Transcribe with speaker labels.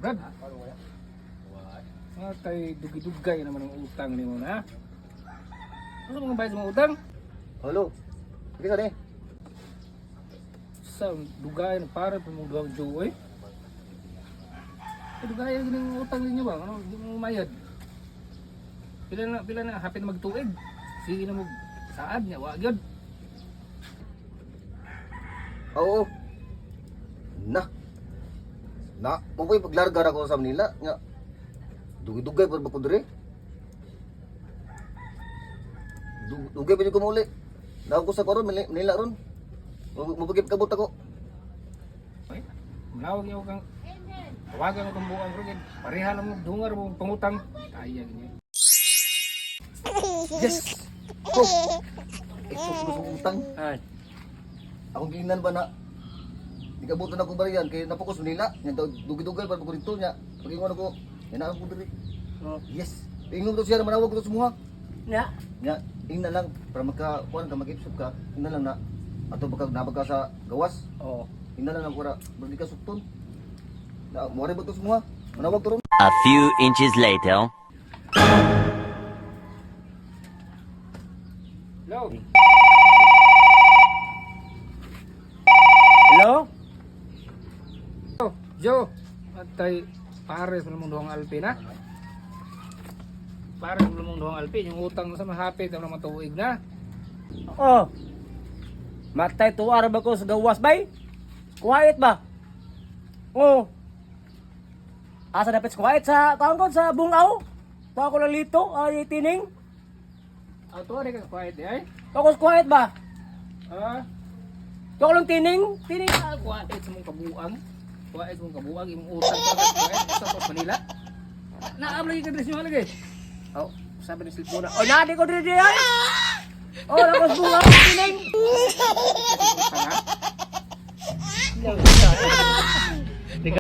Speaker 1: Brad. Tay dugi-dugay naman ang utang ni mo na. Ano mga bayad sa mga utang?
Speaker 2: Halo. Sige ka din.
Speaker 1: Sa dugay na para pa mong duwag joy. Dugay ang gining utang ninyo ba? Ano, di mo mayad. Pila na hapit magtuig. Sige na mo saad niya, wag yun.
Speaker 2: Oo. Na. Mo ko'y paglargar ako sa Manila nga. Dugay-dugay pa ba ko dire? Dugay pa niyo kumuli. Naako ko sa karon Manila ron. Mabagip kabot ako.
Speaker 1: Ay, malawag niyo kang tawagan mo kang buang rugid. Pareha na mo dungar mo pangutang. Kaya niya. Yes.
Speaker 2: Oh. Ito gusto utang.
Speaker 1: Ay,
Speaker 2: Akong giingnan ba na ikabutan ako bariyan kay napokos Manila. Nya dugay-dugay pa ko dito nya. Pagingon ako. Yan ko diri.
Speaker 1: oh,
Speaker 2: Yes. Ingnon to siya manawag ko sa semua.
Speaker 1: nya.
Speaker 2: Nya ingna lang para magkakuan ka mag-ipsop ka. Ingna lang na ato baka nabag ka sa gawas.
Speaker 1: Oh.
Speaker 2: Ingna lang para balik ka sukton. Na mo rin ba to semua? Manawag to ron.
Speaker 3: A few inches later.
Speaker 1: Hello. Hello? Joe, atay pares mo mong duhang alpi na. Pares mo mong duhang alpi, yung utang sa mahapit na matuig na.
Speaker 4: Oh. Matay tuwar ba ko sa gawas bay? Quiet ba? Oh. Asa dapat quiet sa kaangkon sa bungaw? Ta ko lang lito ay tining.
Speaker 1: Ato ari ka quiet di ay.
Speaker 4: Ako quiet ba?
Speaker 1: Ah,
Speaker 4: Ako lang tining. Tining.
Speaker 1: quiet sa mong kabuang. Quiet sa mong kabuang imong utang pa quiet sa Manila. Naam lagi ka dress mo lagi. Oh, sabi ni Silpura.
Speaker 4: Oh, nadi ko diri ay. Oh, lakos bungaw tining.
Speaker 1: Tanga.